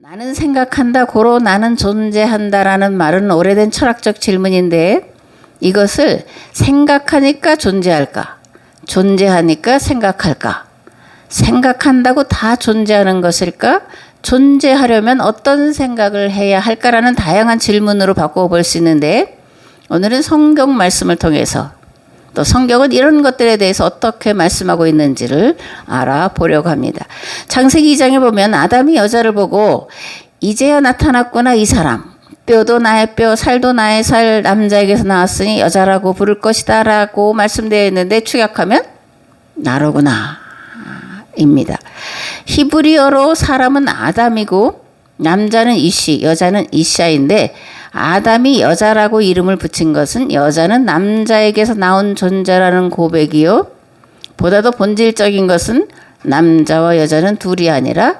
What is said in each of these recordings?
나는 생각한다, 고로 나는 존재한다라는 말은 오래된 철학적 질문인데 이것을 생각하니까 존재할까? 존재하니까 생각할까? 생각한다고 다 존재하는 것일까? 존재하려면 어떤 생각을 해야 할까라는 다양한 질문으로 바꿔볼 수 있는데 오늘은 성경 말씀을 통해서 또 성경은 이런 것들에 대해서 어떻게 말씀하고 있는지를 알아보려고 합니다. 창세기 2장에 보면 아담이 여자를 보고 이제야 나타났구나 이 사람. 뼈도 나의 뼈, 살도 나의 살, 남자에게서 나왔으니 여자라고 부를 것이다 라고 말씀되어 있는데 축약하면 나로구나 입니다. 히브리어로 사람은 아담이고 남자는 이시, 여자는 이샤인데 아담이 여자라고 이름을 붙인 것은 여자는 남자에게서 나온 존재라는 고백이요. 보다도 본질적인 것은 남자와 여자는 둘이 아니라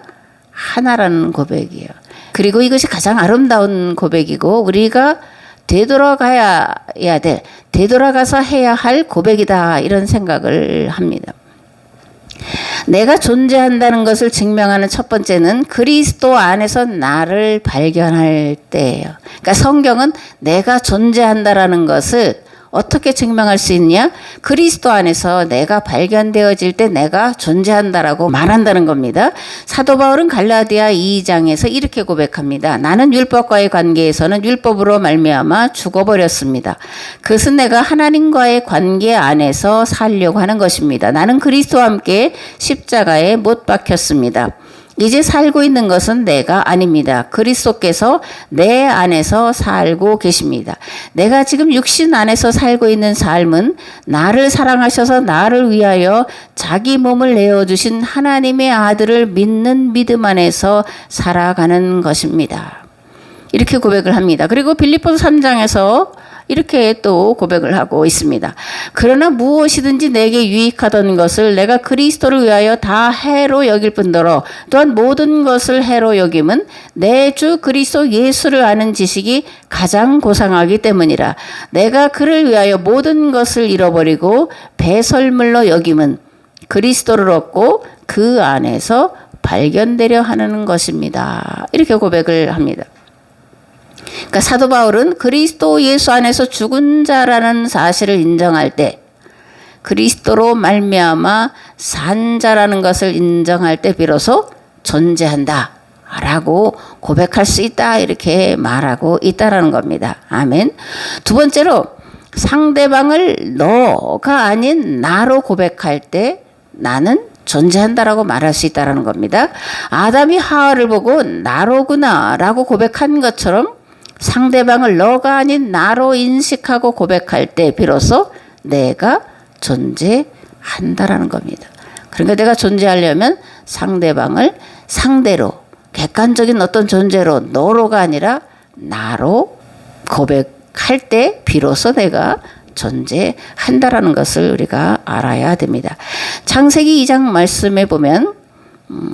하나라는 고백이에요. 그리고 이것이 가장 아름다운 고백이고 우리가 되돌아가서 해야 할 고백이다 이런 생각을 합니다. 내가 존재한다는 것을 증명하는 첫 번째는 그리스도 안에서 나를 발견할 때예요. 그러니까 성경은 내가 존재한다라는 것을 어떻게 증명할 수 있냐? 그리스도 안에서 내가 발견되어질 때 내가 존재한다라고 말한다는 겁니다. 사도 바울은 갈라디아 2장에서 이렇게 고백합니다. 나는 율법과의 관계에서는 율법으로 말미암아 죽어버렸습니다. 그것은 내가 하나님과의 관계 안에서 살려고 하는 것입니다. 나는 그리스도와 함께 십자가에 못 박혔습니다. 이제 살고 있는 것은 내가 아닙니다. 그리스도께서 내 안에서 살고 계십니다. 내가 지금 육신 안에서 살고 있는 삶은 나를 사랑하셔서 나를 위하여 자기 몸을 내어주신 하나님의 아들을 믿는 믿음 안에서 살아가는 것입니다. 이렇게 고백을 합니다. 그리고 빌립보서 3장에서 이렇게 또 고백을 하고 있습니다. 그러나 무엇이든지 내게 유익하던 것을 내가 그리스도를 위하여 다 해로 여길 뿐더러 또한 모든 것을 해로 여김은 내 주 그리스도 예수를 아는 지식이 가장 고상하기 때문이라. 내가 그를 위하여 모든 것을 잃어버리고 배설물로 여김은 그리스도를 얻고 그 안에서 발견되려 하는 것입니다. 이렇게 고백을 합니다. 그러니까 사도 바울은 그리스도 예수 안에서 죽은 자라는 사실을 인정할 때 그리스도로 말미암아 산 자라는 것을 인정할 때 비로소 존재한다 라고 고백할 수 있다 이렇게 말하고 있다라는 겁니다. 아멘. 두 번째로 상대방을 너가 아닌 나로 고백할 때 나는 존재한다라고 말할 수 있다라는 겁니다. 아담이 하와를 보고 나로구나 라고 고백한 것처럼 상대방을 너가 아닌 나로 인식하고 고백할 때 비로소 내가 존재한다라는 겁니다. 그러니까 내가 존재하려면 상대방을 상대로 객관적인 어떤 존재로 너로가 아니라 나로 고백할 때 비로소 내가 존재한다라는 것을 우리가 알아야 됩니다. 창세기 2장 말씀에 보면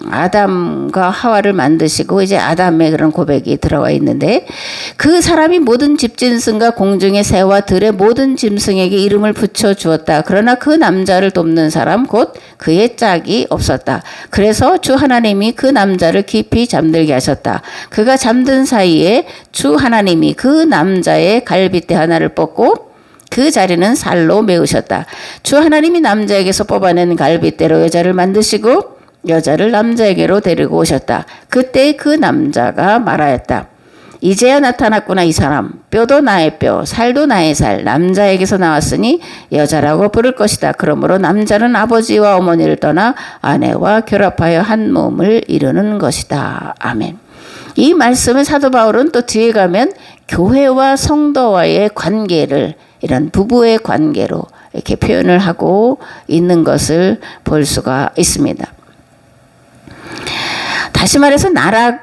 아담과 하와를 만드시고 이제 아담의 그런 고백이 들어가 있는데 그 사람이 모든 집짐승과 공중의 새와 들의 모든 짐승에게 이름을 붙여 주었다. 그러나 그 남자를 돕는 사람 곧 그의 짝이 없었다. 그래서 주 하나님이 그 남자를 깊이 잠들게 하셨다. 그가 잠든 사이에 주 하나님이 그 남자의 갈빗대 하나를 뽑고 그 자리는 살로 메우셨다. 주 하나님이 남자에게서 뽑아낸 갈빗대로 여자를 만드시고 여자를 남자에게로 데리고 오셨다. 그때 그 남자가 말하였다. 이제야 나타났구나 이 사람. 뼈도 나의 뼈, 살도 나의 살. 남자에게서 나왔으니 여자라고 부를 것이다. 그러므로 남자는 아버지와 어머니를 떠나 아내와 결합하여 한 몸을 이루는 것이다. 아멘. 이 말씀을 사도 바울은 또 뒤에 가면 교회와 성도와의 관계를 이런 부부의 관계로 이렇게 표현을 하고 있는 것을 볼 수가 있습니다. 다시 말해서 나는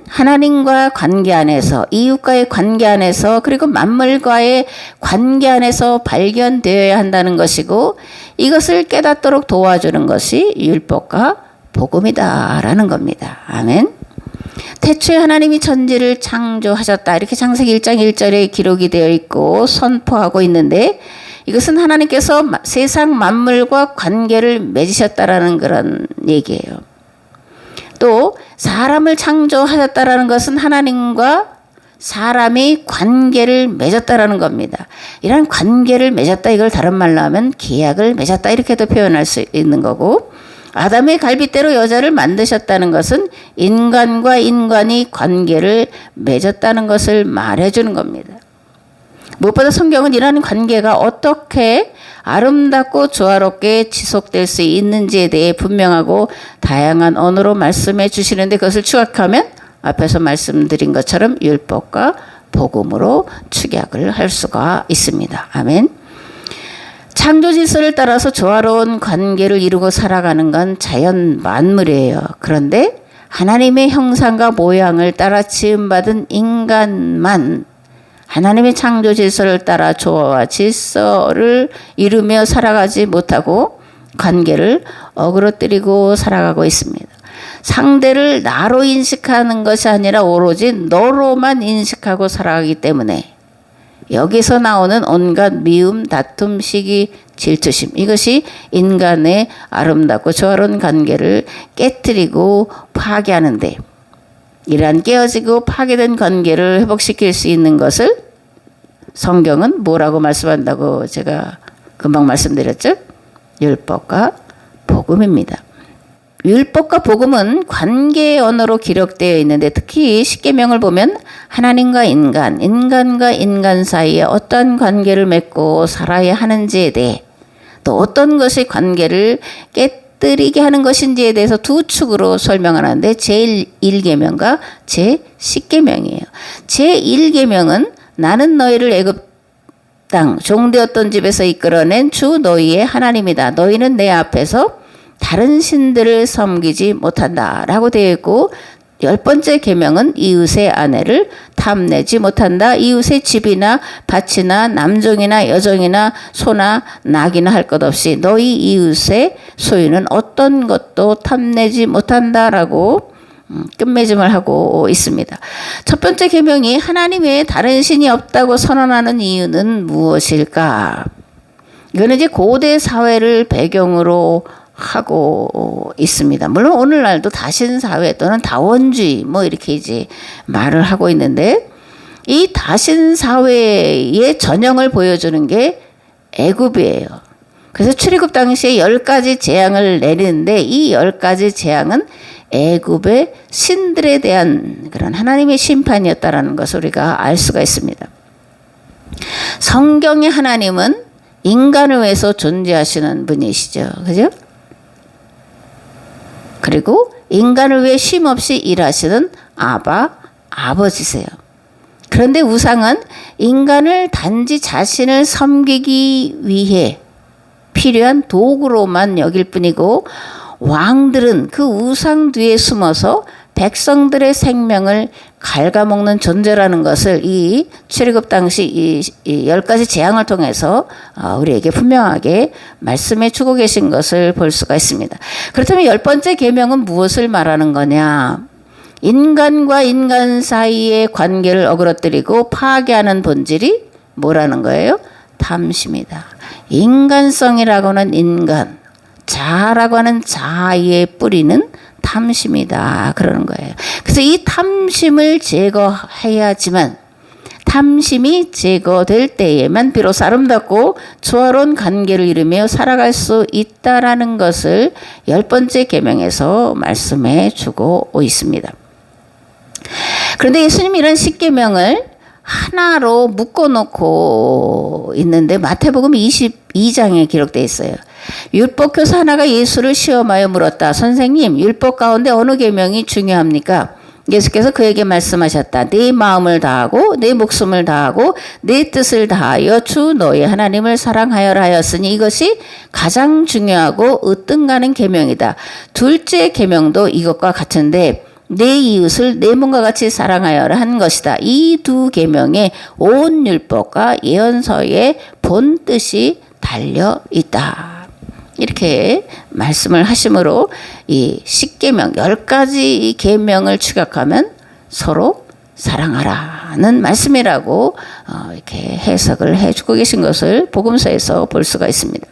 하나님과 관계 안에서 이웃과의 관계 안에서 그리고 만물과의 관계 안에서 발견되어야 한다는 것이고 이것을 깨닫도록 도와주는 것이 율법과 복음이다라는 겁니다. 아멘. 태초에 하나님이 천지를 창조하셨다 이렇게 창세기 1장 1절에 기록이 되어 있고 선포하고 있는데 이것은 하나님께서 세상 만물과 관계를 맺으셨다라는 그런 얘기예요. 또 사람을 창조하셨다라는 것은 하나님과 사람이 관계를 맺었다라는 겁니다. 이런 관계를 맺었다, 이걸 다른 말로 하면 계약을 맺었다, 이렇게도 표현할 수 있는 거고, 아담의 갈빗대로 여자를 만드셨다는 것은 인간과 인간이 관계를 맺었다는 것을 말해주는 겁니다. 무엇보다 성경은 이러한 관계가 어떻게 아름답고 조화롭게 지속될 수 있는지에 대해 분명하고 다양한 언어로 말씀해 주시는데, 그것을 추격하면 앞에서 말씀드린 것처럼 율법과 복음으로 축약을 할 수가 있습니다. 아멘. 창조 질서를 따라서 조화로운 관계를 이루고 살아가는 건 자연 만물이에요. 그런데 하나님의 형상과 모양을 따라 지음받은 인간만 하나님의 창조 질서를 따라 조화와 질서를 이루며 살아가지 못하고 관계를 어그러뜨리고 살아가고 있습니다. 상대를 나로 인식하는 것이 아니라 오로지 너로만 인식하고 살아가기 때문에 여기서 나오는 온갖 미움, 다툼, 시기, 질투심, 이것이 인간의 아름답고 조화로운 관계를 깨뜨리고 파괴하는데, 이러한 깨어지고 파괴된 관계를 회복시킬 수 있는 것을 성경은 뭐라고 말씀한다고 제가 금방 말씀드렸죠? 율법과 복음입니다. 율법과 복음은 관계의 언어로 기록되어 있는데, 특히 십계명을 보면 하나님과 인간, 인간과 인간 사이에 어떤 관계를 맺고 살아야 하는지에 대해, 또 어떤 것이 관계를 깨뜨리게 하는 것인지에 대해서 두 축으로 설명하는데, 제1계명과 제10계명이에요. 제1계명은 나는 너희를 애굽 땅 종되었던 집에서 이끌어낸 주 너희의 하나님이다. 너희는 내 앞에서 다른 신들을 섬기지 못한다 라고 되어 있고, 10번째 계명은 이웃의 아내를 탐내지 못한다. 이웃의 집이나 밭이나 남종이나 여종이나 소나 낙이나 할 것 없이 너희 이웃의 소유는 어떤 것도 탐내지 못한다 라고 끝맺음을 하고 있습니다. 첫 번째 계명이 하나님 외에 다른 신이 없다고 선언하는 이유는 무엇일까? 이거는 이제 고대 사회를 배경으로 하고 있습니다. 물론 오늘날도 다신사회 또는 다원주의 뭐 이렇게 이제 말을 하고 있는데, 이 다신사회의 전형을 보여주는 게 애굽이에요. 그래서 출애굽 당시에 10가지 재앙을 내리는데, 이 10가지 재앙은 애굽의 신들에 대한 그런 하나님의 심판이었다라는 것을 우리가 알 수가 있습니다. 성경의 하나님은 인간을 위해서 존재하시는 분이시죠. 그죠? 그리고 인간을 위해 쉼없이 일하시는 아버지세요. 그런데 우상은 인간을 단지 자신을 섬기기 위해 필요한 도구로만 여길 뿐이고, 왕들은 그 우상 뒤에 숨어서 백성들의 생명을 갉아먹는 존재라는 것을 이 출애굽 당시 이 10가지 재앙을 통해서 우리에게 분명하게 말씀해 주고 계신 것을 볼 수가 있습니다. 그렇다면 10번째 계명은 무엇을 말하는 거냐? 인간과 인간 사이의 관계를 어그러뜨리고 파괴하는 본질이 뭐라는 거예요? 탐심이다. 인간성이라고는 인간, 자아라고 하는 자아의 뿌리는 탐심이다 그러는 거예요. 그래서 이 탐심을 제거해야지만, 탐심이 제거될 때에만 비로소 아름답고 조화로운 관계를 이루며 살아갈 수 있다라는 것을 10번째 계명에서 말씀해 주고 있습니다. 그런데 예수님이 이런 10계명을 하나로 묶어놓고 있는데, 마태복음 22장에 기록되어 있어요. 율법교사 하나가 예수를 시험하여 물었다. 선생님, 율법 가운데 어느 계명이 중요합니까? 예수께서 그에게 말씀하셨다. 네 마음을 다하고 네 목숨을 다하고 네 뜻을 다하여 주 너의 하나님을 사랑하여라 하였으니 이것이 가장 중요하고 으뜸가는 계명이다. 둘째 계명도 이것과 같은데 내 이웃을 내 몸과 같이 사랑하여라 한 것이다. 이 두 계명에 온 율법과 예언서의 본 뜻이 달려 있다. 이렇게 말씀을 하심으로 이 10계명 10가지 이 계명을 추격하면 서로 사랑하라는 말씀이라고 이렇게 해석을 해주고 계신 것을 복음서에서 볼 수가 있습니다.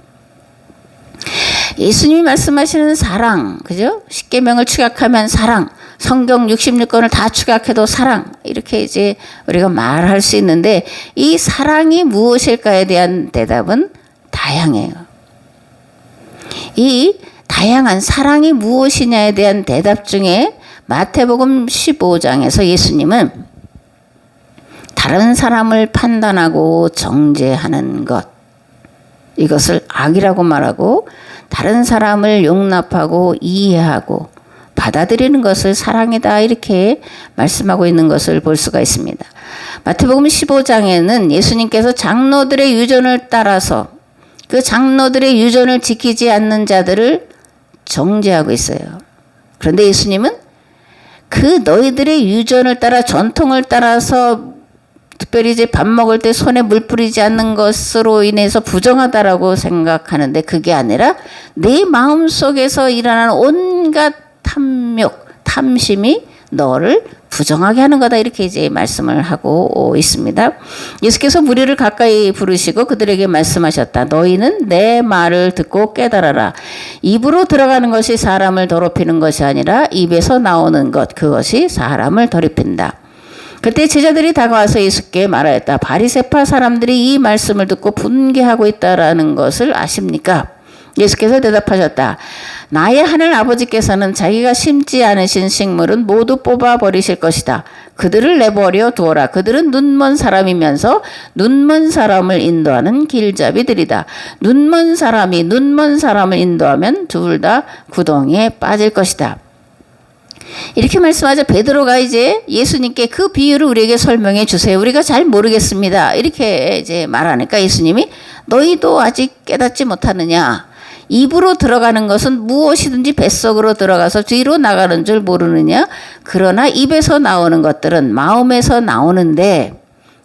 예수님이 말씀하시는 사랑, 그죠? 십계명을 축약하면 사랑, 성경 66권을 다 축약해도 사랑, 이렇게 이제 우리가 말할 수 있는데 이 사랑이 무엇일까에 대한 대답은 다양해요. 이 다양한 사랑이 무엇이냐에 대한 대답 중에 마태복음 15장에서 예수님은 다른 사람을 판단하고 정죄하는 것, 이것을 악이라고 말하고 다른 사람을 용납하고 이해하고 받아들이는 것을 사랑이다, 이렇게 말씀하고 있는 것을 볼 수가 있습니다. 마태복음 15장에는 예수님께서 장로들의 유전을 따라서 그 장로들의 유전을 지키지 않는 자들을 정죄하고 있어요. 그런데 예수님은 그 너희들의 유전을 따라 전통을 따라서 특별히 이제 밥 먹을 때 손에 물 뿌리지 않는 것으로 인해서 부정하다라고 생각하는데 그게 아니라 내 마음속에서 일어나는 온갖 탐욕, 탐심이 너를 부정하게 하는 거다, 이렇게 이제 말씀을 하고 있습니다. 예수께서 무리를 가까이 부르시고 그들에게 말씀하셨다. 너희는 내 말을 듣고 깨달아라. 입으로 들어가는 것이 사람을 더럽히는 것이 아니라 입에서 나오는 것, 그것이 사람을 더럽힌다. 그때 제자들이 다가와서 예수께 말하였다. 바리새파 사람들이 이 말씀을 듣고 분개하고 있다라는 것을 아십니까? 예수께서 대답하셨다. 나의 하늘 아버지께서는 자기가 심지 않으신 식물은 모두 뽑아버리실 것이다. 그들을 내버려 두어라. 그들은 눈먼 사람이면서 눈먼 사람을 인도하는 길잡이들이다. 눈먼 사람이 눈먼 사람을 인도하면 둘 다 구덩이에 빠질 것이다. 이렇게 말씀하자 베드로가 이제 예수님께 그 비유를 우리에게 설명해 주세요. 우리가 잘 모르겠습니다. 이렇게 이제 말하니까 예수님이 너희도 아직 깨닫지 못하느냐? 입으로 들어가는 것은 무엇이든지 뱃속으로 들어가서 뒤로 나가는 줄 모르느냐? 그러나 입에서 나오는 것들은 마음에서 나오는데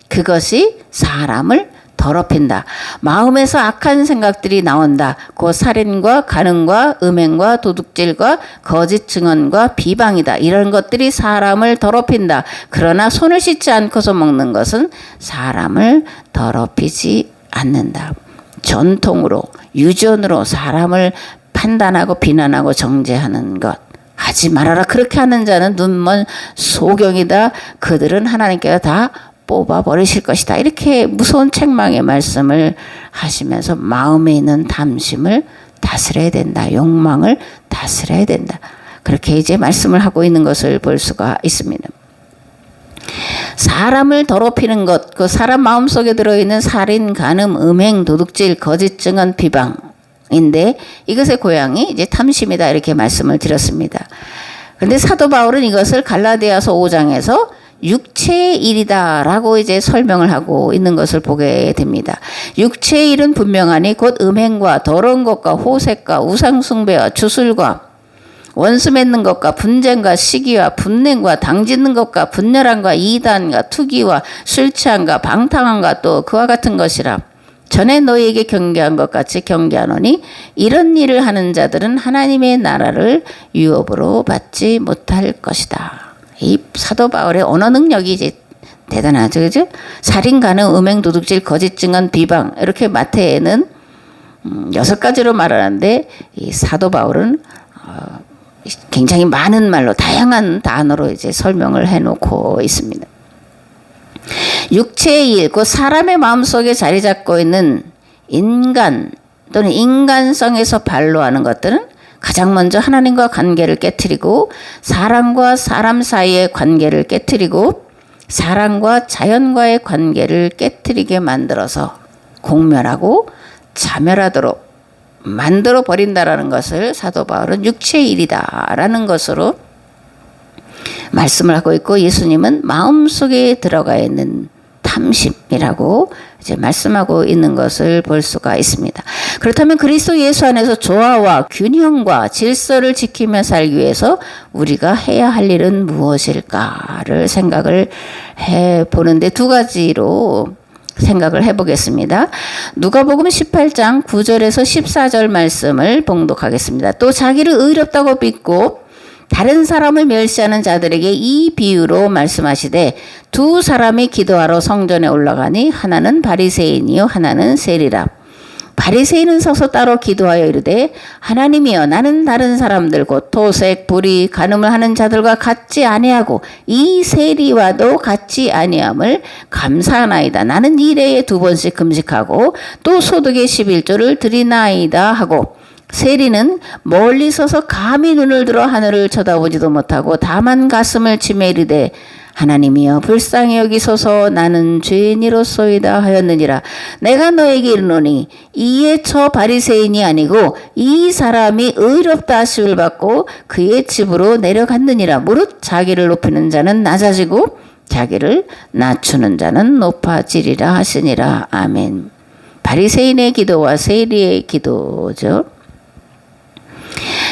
그것이 사람을 더럽힌다. 마음에서 악한 생각들이 나온다. 곧 살인과 간음과 음행과 도둑질과 거짓 증언과 비방이다. 이런 것들이 사람을 더럽힌다. 그러나 손을 씻지 않고서 먹는 것은 사람을 더럽히지 않는다. 전통으로, 유전으로 사람을 판단하고 비난하고 정죄하는 것 하지 말아라. 그렇게 하는 자는 눈먼 소경이다. 그들은 하나님께서 다 뽑아버리실 것이다. 이렇게 무서운 책망의 말씀을 하시면서 마음에 있는 탐심을 다스려야 된다. 욕망을 다스려야 된다. 그렇게 이제 말씀을 하고 있는 것을 볼 수가 있습니다. 사람을 더럽히는 것, 그 사람 마음속에 들어있는 살인, 간음, 음행, 도둑질, 거짓 증언, 비방인데 이것의 고향이 이제 탐심이다, 이렇게 말씀을 드렸습니다. 그런데 사도 바울은 이것을 갈라디아서 5장에서 육체의 일이다라고 이제 설명을 하고 있는 것을 보게 됩니다. 육체의 일은 분명하니 곧 음행과 더러운 것과 호색과 우상숭배와 주술과 원수 맺는 것과 분쟁과 시기와 분냉과 당짓는 것과 분열함과 이단과 투기와 술 취함과 방탕함과 또 그와 같은 것이라. 전에 너희에게 경계한 것 같이 경계하노니 이런 일을 하는 자들은 하나님의 나라를 유업으로 받지 못할 것이다. 이 사도 바울의 언어 능력이 이제 대단하죠, 그죠? 살인, 간음, 음행, 도둑질, 거짓 증언, 비방, 이렇게 마태에는 6가지로 말하는데 이 사도 바울은 굉장히 많은 말로 다양한 단어로 이제 설명을 해놓고 있습니다. 육체의 일, 그 사람의 마음속에 자리 잡고 있는 인간 또는 인간성에서 발로하는 것들은 가장 먼저 하나님과 관계를 깨트리고 사람과 사람 사이의 관계를 깨트리고 사람과 자연과의 관계를 깨트리게 만들어서 공멸하고 자멸하도록 만들어 버린다라는 것을 사도 바울은 육체의 일이다라는 것으로 말씀을 하고 있고, 예수님은 마음속에 들어가 있는 탐심이라고 이제 말씀하고 있는 것을 볼 수가 있습니다. 그렇다면 그리스도 예수 안에서 조화와 균형과 질서를 지키며 살기 위해서 우리가 해야 할 일은 무엇일까를 생각을 해보는데 2가지로 생각을 해보겠습니다. 누가복음 18장 9절에서 14절 말씀을 봉독하겠습니다. 또 자기를 의롭다고 믿고 다른 사람을 멸시하는 자들에게 이 비유로 말씀하시되 2 사람이 기도하러 성전에 올라가니 하나는 바리새인이요 하나는 세리라. 바리새인은 서서 따로 기도하여 이르되 하나님이여 나는 다른 사람들 곧 토색 불의 간음을 하는 자들과 같지 아니하고 이 세리와도 같지 아니함을 감사하나이다. 나는 일해에 2번씩 금식하고 또 소득의 11조를 드리나이다 하고 세리는 멀리 서서 감히 눈을 들어 하늘을 쳐다보지도 못하고 다만 가슴을 치매 이르되 하나님이여 불쌍히 여기소서 나는 죄인이로소이다 하였느니라. 내가 너에게 이르노니 이에 저 바리새인이 아니고 이 사람이 의롭다 하심을 받고 그의 집으로 내려갔느니라. 무릇 자기를 높이는 자는 낮아지고 자기를 낮추는 자는 높아지리라 하시니라. 아멘. 바리새인의 기도와 세리의 기도죠.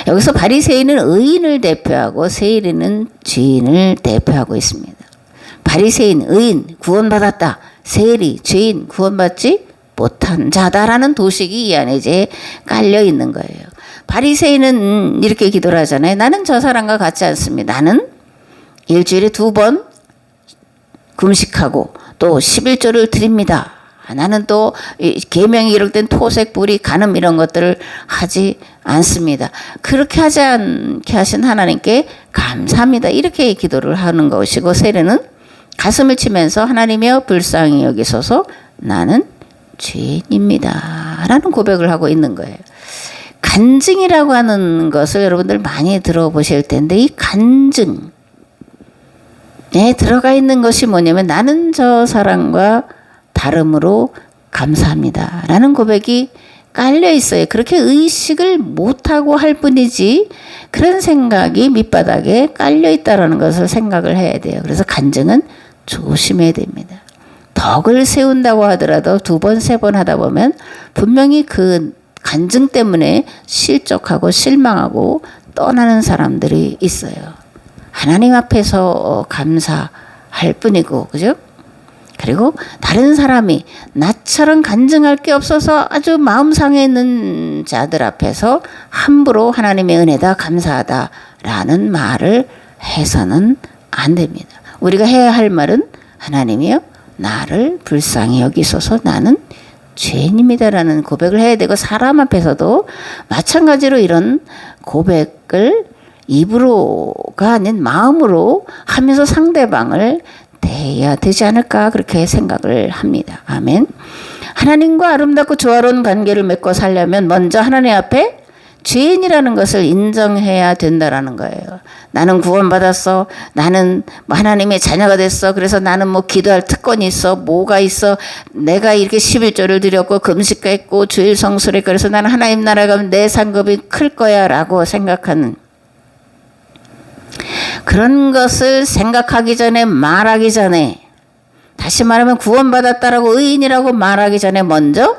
여기서 바리새인은 의인을 대표하고 세리는 죄인을 대표하고 있습니다. 바리새인, 의인, 구원받았다. 세리, 죄인, 구원받지 못한 자다라는 도식이 이 안에 이제 깔려 있는 거예요. 바리새인은 이렇게 기도를 하잖아요. 나는 저 사람과 같지 않습니다. 나는 일주일에 2번 금식하고 또 11조를 드립니다. 나는 또 계명이 이럴 땐 토색, 불의, 간음 이런 것들을 하지 않습니다. 그렇게 하지 않게 하신 하나님께 감사합니다. 이렇게 기도를 하는 것이고 세례는 가슴을 치면서 하나님이여 불쌍히 여기소서 나는 죄인입니다. 라는 고백을 하고 있는 거예요. 간증이라고 하는 것을 여러분들 많이 들어보실 텐데 이 간증에 들어가 있는 것이 뭐냐면 나는 저 사람과 다름으로 감사합니다. 라는 고백이 깔려 있어요. 그렇게 의식을 못하고 할 뿐이지 그런 생각이 밑바닥에 깔려 있다는 것을 생각을 해야 돼요. 그래서 간증은 조심해야 됩니다. 덕을 세운다고 하더라도 2번, 3번 하다 보면 분명히 그 간증 때문에 실족하고 실망하고 떠나는 사람들이 있어요. 하나님 앞에서 감사할 뿐이고, 그죠? 그리고 다른 사람이 나처럼 간증할 게 없어서 아주 마음 상해 있는 자들 앞에서 함부로 하나님의 은혜다 감사하다라는 말을 해서는 안 됩니다. 우리가 해야 할 말은 하나님이여 나를 불쌍히 여기소서 나는 죄인입니다라는 고백을 해야 되고 사람 앞에서도 마찬가지로 이런 고백을 입으로가 아닌 마음으로 하면서 상대방을 대해야 되지 않을까 그렇게 생각을 합니다. 아멘. 하나님과 아름답고 조화로운 관계를 맺고 살려면 먼저 하나님 앞에 죄인이라는 것을 인정해야 된다라는 거예요. 나는 구원받았어. 나는 하나님의 자녀가 됐어. 그래서 나는 뭐 기도할 특권이 있어. 뭐가 있어. 내가 이렇게 11조를 드렸고 금식했고 주일 성수를 했고 그래서 나는 하나님 나라에 가면 내 상급이 클 거야 라고 생각하는 그런 것을 생각하기 전에 말하기 전에 다시 말하면 구원받았다라고 의인이라고 말하기 전에 먼저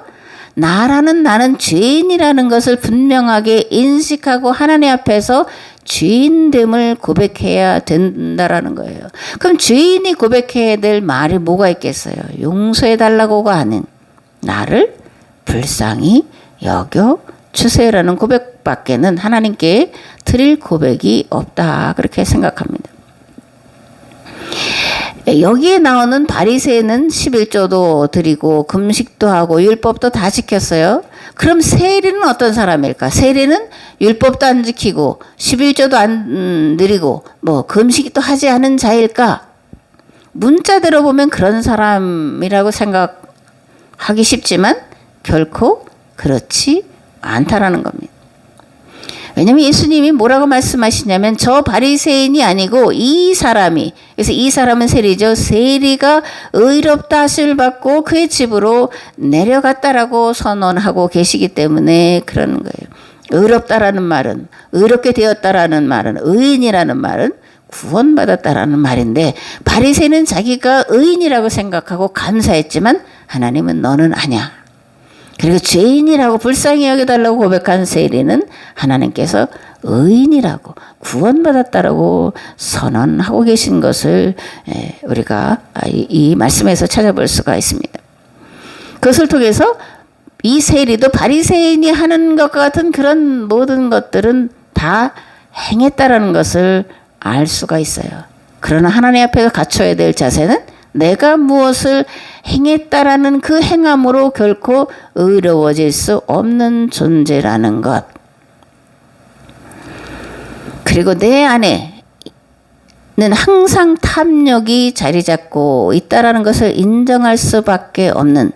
나는 죄인이라는 것을 분명하게 인식하고 하나님 앞에서 죄인됨을 고백해야 된다라는 거예요. 그럼 죄인이 고백해야 될 말이 뭐가 있겠어요? 용서해달라고가 아닌 나를 불쌍히 여겨 주세요라는 고백밖에는 하나님께 드릴 고백이 없다 그렇게 생각합니다. 여기에 나오는 바리새인은 11조도 드리고 금식도 하고 율법도 다 지켰어요. 그럼 세리는 어떤 사람일까? 세리는 율법도 안 지키고 11조도 안 드리고 뭐 금식도 하지 않은 자일까? 문자대로 보면 그런 사람이라고 생각하기 쉽지만 결코 그렇지 않다라는 겁니다. 왜냐하면 예수님이 뭐라고 말씀하시냐면 저 바리새인이 아니고 이 사람이 그래서 이 사람은 세리죠. 세리가 의롭다 하심을 받고 그의 집으로 내려갔다라고 선언하고 계시기 때문에 그러는 거예요. 의롭다라는 말은 의롭게 되었다라는 말은 의인이라는 말은 구원받았다라는 말인데 바리새인은 자기가 의인이라고 생각하고 감사했지만 하나님은 너는 아니야. 그리고 죄인이라고 불쌍히 여겨달라고 고백한 세리는 하나님께서 의인이라고 구원받았다라고 선언하고 계신 것을 우리가 이 말씀에서 찾아볼 수가 있습니다. 그것을 통해서 이 세리도 바리새인이 하는 것과 같은 그런 모든 것들은 다 행했다라는 것을 알 수가 있어요. 그러나 하나님 앞에서 갖춰야 될 자세는 내가 무엇을 행했다라는 그 행함으로 결코 의로워질 수 없는 존재라는 것. 그리고 내 안에는 항상 탐욕이 자리 잡고 있다라는 것을 인정할 수밖에 없는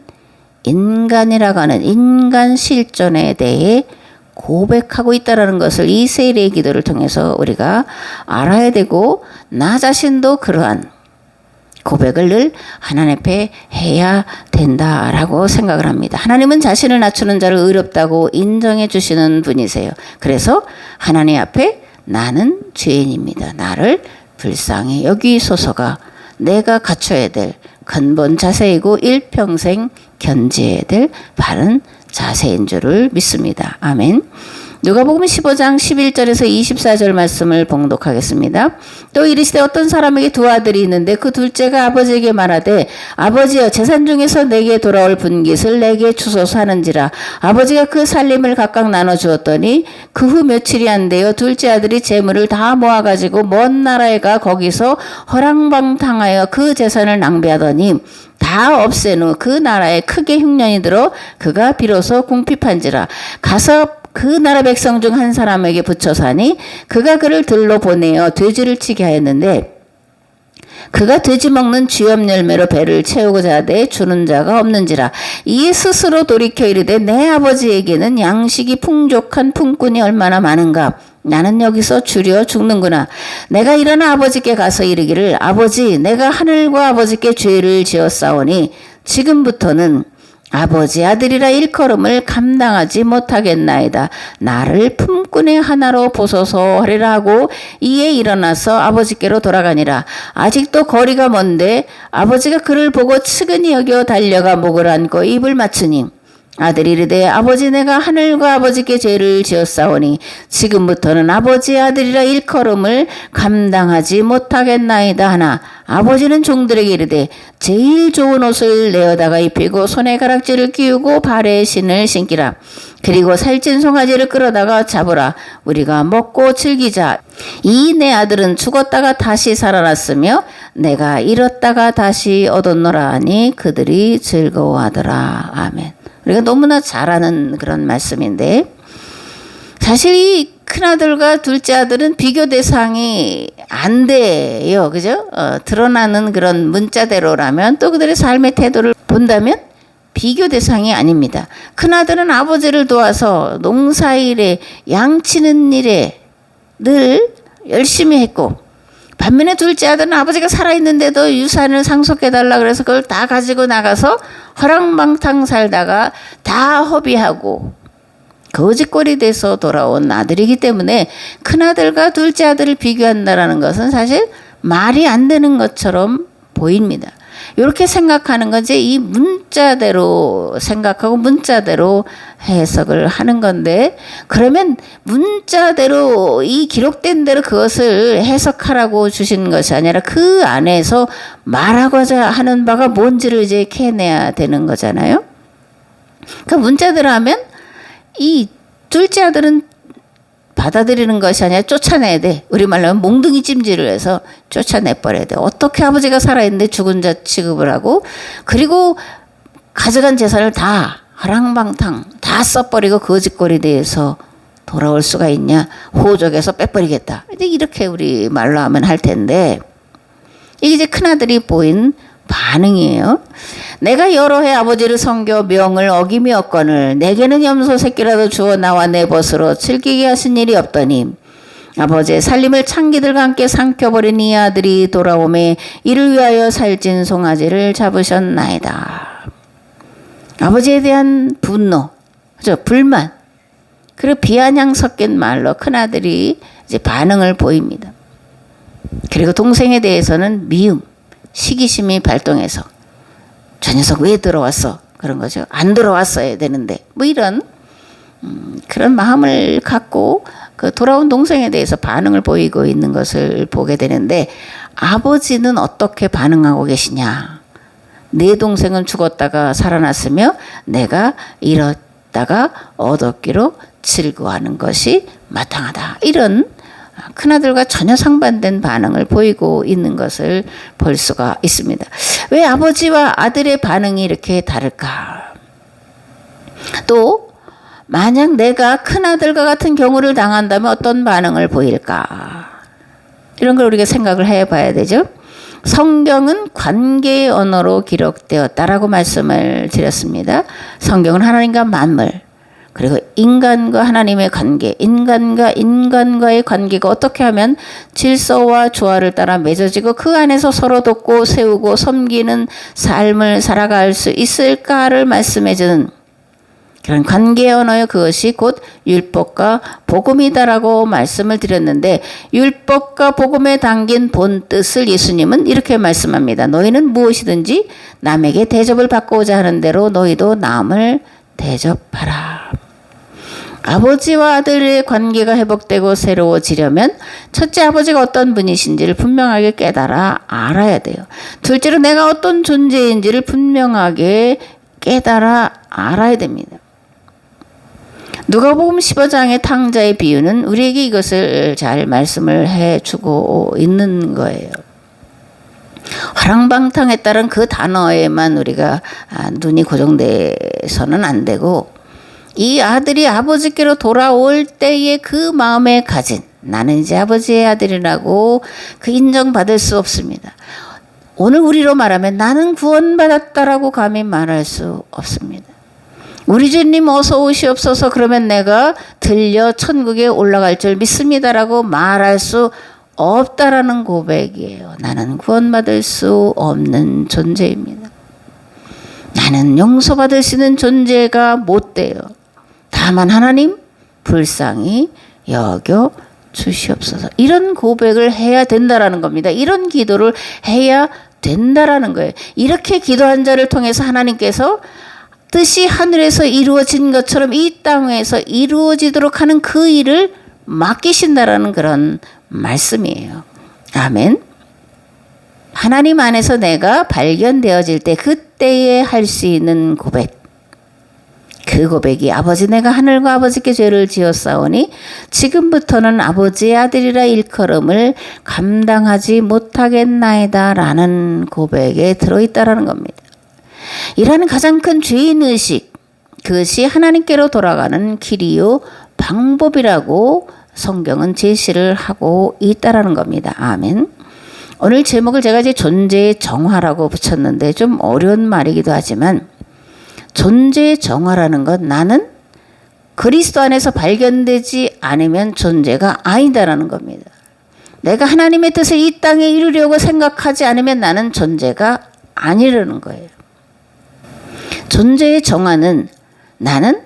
인간이라고 하는 인간 실존에 대해 고백하고 있다라는 것을 이 세례의 기도를 통해서 우리가 알아야 되고, 나 자신도 그러한 고백을 늘 하나님 앞에 해야 된다라고 생각을 합니다. 하나님은 자신을 낮추는 자를 의롭다고 인정해 주시는 분이세요. 그래서 하나님 앞에 나는 죄인입니다, 나를 불쌍히 여기소서가 내가 갖춰야 될 근본 자세이고 일평생 견지해야 될 바른 자세인 줄을 믿습니다. 아멘. 누가복음 15장 11절에서 24절 말씀을 봉독하겠습니다. 또 이르시되 어떤 사람에게 두 아들이 있는데 그 둘째가 아버지에게 말하되 아버지여 재산 중에서 내게 돌아올 분깃을 내게 주소서 하는지라. 아버지가 그 살림을 각각 나눠 주었더니 그 후 며칠이 안 되어 둘째 아들이 재물을 다 모아가지고 먼 나라에 가 거기서 허랑방탕하여 그 재산을 낭비하더니 다 없앤 후 그 나라에 크게 흉년이 들어 그가 비로소 궁핍한지라. 가서 그 나라 백성 중 한 사람에게 붙여 사니 그가 그를 들로 보내어 돼지를 치게 하였는데 그가 돼지 먹는 쥐염 열매로 배를 채우고자 하되 주는 자가 없는지라. 이에 스스로 돌이켜 이르되 내 아버지에게는 양식이 풍족한 품꾼이 얼마나 많은가. 나는 여기서 주려 죽는구나. 내가 일어나 아버지께 가서 이르기를 아버지 내가 하늘과 아버지께 죄를 지었사오니 지금부터는 아버지 아들이라 일컬음을 감당하지 못하겠나이다. 나를 품꾼의 하나로 보소서 하리라 하고 이에 일어나서 아버지께로 돌아가니라. 아직도 거리가 먼데 아버지가 그를 보고 측은히 여겨 달려가 목을 안고 입을 맞추니 아들이 이르되 아버지 내가 하늘과 아버지께 죄를 지었사오니 지금부터는 아버지 아들이라 일컬음을 감당하지 못하겠나이다 하나 아버지는 종들에게 이르되 제일 좋은 옷을 내어다가 입히고 손에 가락지를 끼우고 발에 신을 신기라. 그리고 살찐 송아지를 끌어다가 잡으라. 우리가 먹고 즐기자. 이 내 아들은 죽었다가 다시 살아났으며 내가 잃었다가 다시 얻었노라 하니 그들이 즐거워하더라. 아멘. 우리가 너무나 잘 아는 그런 말씀인데, 사실 이 큰아들과 둘째 아들은 비교 대상이 안 돼요. 그죠? 드러나는 그런 문자대로라면, 또 그들의 삶의 태도를 본다면 비교 대상이 아닙니다. 큰아들은 아버지를 도와서 농사일에 양치는 일에 늘 열심히 했고, 반면에 둘째 아들은 아버지가 살아있는데도 유산을 상속해달라 그래서 그걸 다 가지고 나가서 허랑방탕 살다가 다 허비하고 거지꼴이 돼서 돌아온 아들이기 때문에 큰아들과 둘째 아들을 비교한다는 것은 사실 말이 안 되는 것처럼 보입니다. 이렇게 생각하는 건지 이 문자대로 생각하고 문자대로 해석을 하는 건데, 그러면 문자대로 이 기록된 대로 그것을 해석하라고 주신 것이 아니라 그 안에서 말하고자 하는 바가 뭔지를 이제 캐내야 되는 거잖아요. 그 문자대로 하면 이 둘째 아들은 받아들이는 것이 아니라 쫓아내야 돼. 우리말로 하면 몽둥이 찜질을 해서 쫓아내버려야 돼. 어떻게 아버지가 살아있는데 죽은 자 취급을 하고, 그리고 가져간 재산을 다 하랑방탕 다 써버리고 거짓골이 돼서 돌아올 수가 있냐. 호적에서 빼버리겠다. 이제 이렇게 우리 말로 하면 할 텐데, 이게 이제 큰아들이 보인 반응이에요. 내가 여러 해 아버지를 섬겨 명을 어김이 없거늘 내게는 염소 새끼라도 주어 나와 내 벗으로 즐기게 하신 일이 없더니 아버지의 살림을 창기들과 함께 삼켜버린 이 아들이 돌아오매 이를 위하여 살찐 송아지를 잡으셨나이다. 아버지에 대한 분노, 그죠? 불만, 그리고 비아냥 섞인 말로 큰아들이 이제 반응을 보입니다. 그리고 동생에 대해서는 미움, 시기심이 발동해서 저 녀석 왜 들어왔어? 그런 거죠. 안 들어왔어야 되는데 뭐 이런 그런 마음을 갖고 그 돌아온 동생에 대해서 반응을 보이고 있는 것을 보게 되는데, 아버지는 어떻게 반응하고 계시냐. 내 동생은 죽었다가 살아났으며 내가 잃었다가 얻었기로 즐거워하는 것이 마땅하다. 이런 큰아들과 전혀 상반된 반응을 보이고 있는 것을 볼 수가 있습니다. 왜 아버지와 아들의 반응이 이렇게 다를까? 또 만약 내가 큰아들과 같은 경우를 당한다면 어떤 반응을 보일까? 이런 걸 우리가 생각을 해봐야 되죠. 성경은 관계의 언어로 기록되었다라고 말씀을 드렸습니다. 성경은 하나님과 만물, 그리고 인간과 하나님의 관계, 인간과 인간과의 관계가 어떻게 하면 질서와 조화를 따라 맺어지고 그 안에서 서로 돕고 세우고 섬기는 삶을 살아갈 수 있을까를 말씀해주는 그런 관계의 언어요. 그것이 곧 율법과 복음이다라고 말씀을 드렸는데, 율법과 복음에 담긴 본 뜻을 예수님은 이렇게 말씀합니다. 너희는 무엇이든지 남에게 대접을 받고자 하는 대로 너희도 남을 대접하라. 아버지와 아들의 관계가 회복되고 새로워지려면 첫째, 아버지가 어떤 분이신지를 분명하게 깨달아 알아야 돼요. 둘째로, 내가 어떤 존재인지를 분명하게 깨달아 알아야 됩니다. 누가복음 15장의 탕자의 비유는 우리에게 이것을 잘 말씀을 해주고 있는 거예요. 화랑방탕했다는 그 단어에만 우리가 눈이 고정돼서는 안 되고, 이 아들이 아버지께로 돌아올 때의 그 마음에 가진, 나는 이제 아버지의 아들이라고 그 인정받을 수 없습니다. 오늘 우리로 말하면 나는 구원받았다라고 감히 말할 수 없습니다. 우리 주님 어서 오시옵소서 그러면 내가 들려 천국에 올라갈 줄 믿습니다라고 말할 수 없다라는 고백이에요. 나는 구원받을 수 없는 존재입니다. 나는 용서받을 수 있는 존재가 못 돼요. 다만 하나님 불쌍히 여겨 주시옵소서. 이런 고백을 해야 된다라는 겁니다. 이런 기도를 해야 된다라는 거예요. 이렇게 기도한 자를 통해서 하나님께서 뜻이 하늘에서 이루어진 것처럼 이 땅에서 이루어지도록 하는 그 일을 맡기신다라는 그런 말씀이에요. 아멘. 하나님 안에서 내가 발견되어질 때 그때에 할 수 있는 고백, 그 고백이 아버지 내가 하늘과 아버지께 죄를 지었사오니 지금부터는 아버지의 아들이라 일컬음을 감당하지 못하겠나이다 라는 고백에 들어있다라는 겁니다. 이라는 가장 큰 죄인의식, 그것이 하나님께로 돌아가는 길이요 방법이라고 성경은 제시를 하고 있다라는 겁니다. 아멘. 오늘 제목을 제가 이제 존재의 정화라고 붙였는데 좀 어려운 말이기도 하지만, 존재의 정화라는 건 나는 그리스도 안에서 발견되지 않으면 존재가 아니다라는 겁니다. 내가 하나님의 뜻을 이 땅에 이루려고 생각하지 않으면 나는 존재가 아니라는 거예요. 존재의 정화는 나는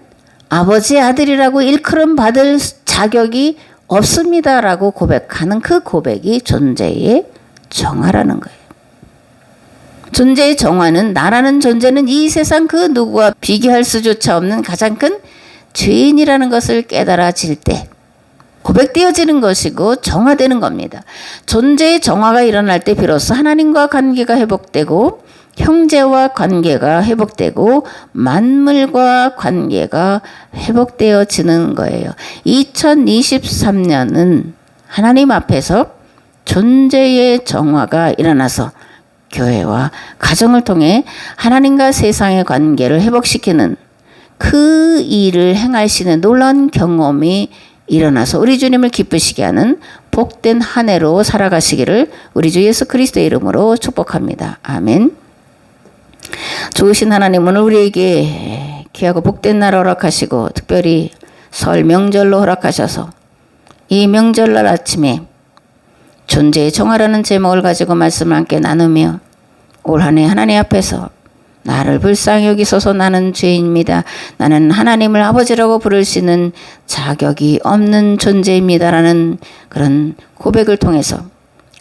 아버지의 아들이라고 일컬음 받을 자격이 없습니다라고 고백하는 그 고백이 존재의 정화라는 거예요. 존재의 정화는 나라는 존재는 이 세상 그 누구와 비교할 수조차 없는 가장 큰 죄인이라는 것을 깨달아질 때 고백되어지는 것이고 정화되는 겁니다. 존재의 정화가 일어날 때 비로소 하나님과 관계가 회복되고 형제와 관계가 회복되고 만물과 관계가 회복되어지는 거예요. 2023년은 하나님 앞에서 존재의 정화가 일어나서 교회와 가정을 통해 하나님과 세상의 관계를 회복시키는 그 일을 행하시는 놀라운 경험이 일어나서 우리 주님을 기쁘시게 하는 복된 한 해로 살아가시기를 우리 주 예수 그리스도의 이름으로 축복합니다. 아멘. 좋으신 하나님은 우리에게 귀하고 복된 날 허락하시고 특별히 설 명절로 허락하셔서 이 명절날 아침에 존재의 정화라는 제목을 가지고 말씀을 함께 나누며 올 한 해 하나님 앞에서 나를 불쌍히 여기소서 나는 죄인입니다. 나는 하나님을 아버지라고 부를 수 있는 자격이 없는 존재입니다라는 그런 고백을 통해서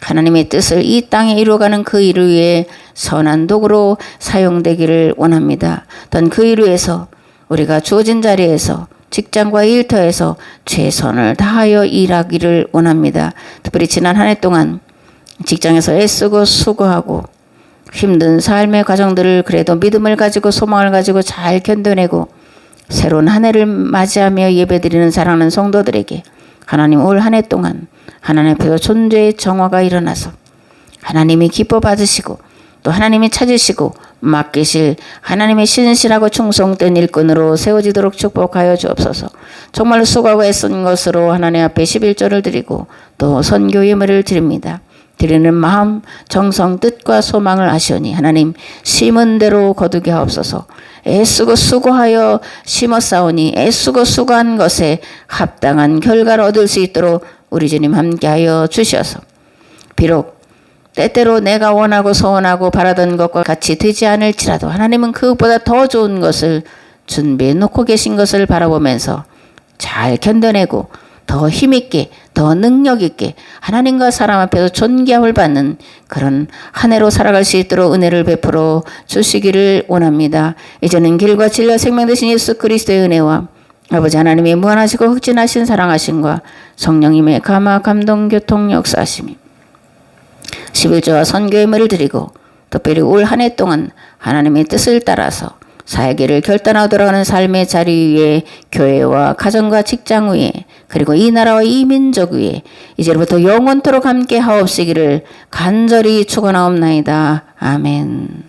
하나님의 뜻을 이 땅에 이루어가는 그 일을 위해 선한 도구로 사용되기를 원합니다. 또한 그 일을 위해서 우리가 주어진 자리에서 직장과 일터에서 최선을 다하여 일하기를 원합니다. 특별히 지난 한 해 동안 직장에서 애쓰고 수고하고 힘든 삶의 과정들을 그래도 믿음을 가지고 소망을 가지고 잘 견뎌내고 새로운 한 해를 맞이하며 예배드리는 사랑하는 성도들에게 하나님 올 한 해 동안 하나님 앞에서 존재의 정화가 일어나서 하나님이 기뻐 받으시고 또 하나님이 찾으시고 맡기실 하나님의 신실하고 충성된 일꾼으로 세워지도록 축복하여 주옵소서. 정말 수고하고 애쓴 것으로 하나님 앞에 11조를 드리고 또 선교 예물을 드립니다. 드리는 마음, 정성, 뜻과 소망을 아시오니 하나님 심은 대로 거두게 하옵소서. 애쓰고 수고하여 심었사오니 애쓰고 수고한 것에 합당한 결과를 얻을 수 있도록 우리 주님 함께하여 주셔서 비록 때때로 내가 원하고 소원하고 바라던 것과 같이 되지 않을지라도 하나님은 그것보다 더 좋은 것을 준비해 놓고 계신 것을 바라보면서 잘 견뎌내고 더 힘있게 더 능력있게 하나님과 사람 앞에서 존귀함을 받는 그런 한 해로 살아갈 수 있도록 은혜를 베풀어 주시기를 원합니다. 이제는 길과 진리와 생명 되신 예수 그리스도의 은혜와 아버지 하나님의 무한하시고 흑진하신 사랑하심과 성령님의 감화 감동 교통 역사하심이 11조와 선교의 예물을 드리고 특별히 올 한 해 동안 하나님의 뜻을 따라서 사역을 결단하고 돌아가는 삶의 자리 위에 교회와 가정과 직장 위에 그리고 이 나라와 이 민족 위에 이제부터 영원토록 함께 하옵시기를 간절히 축원하옵나이다. 아멘.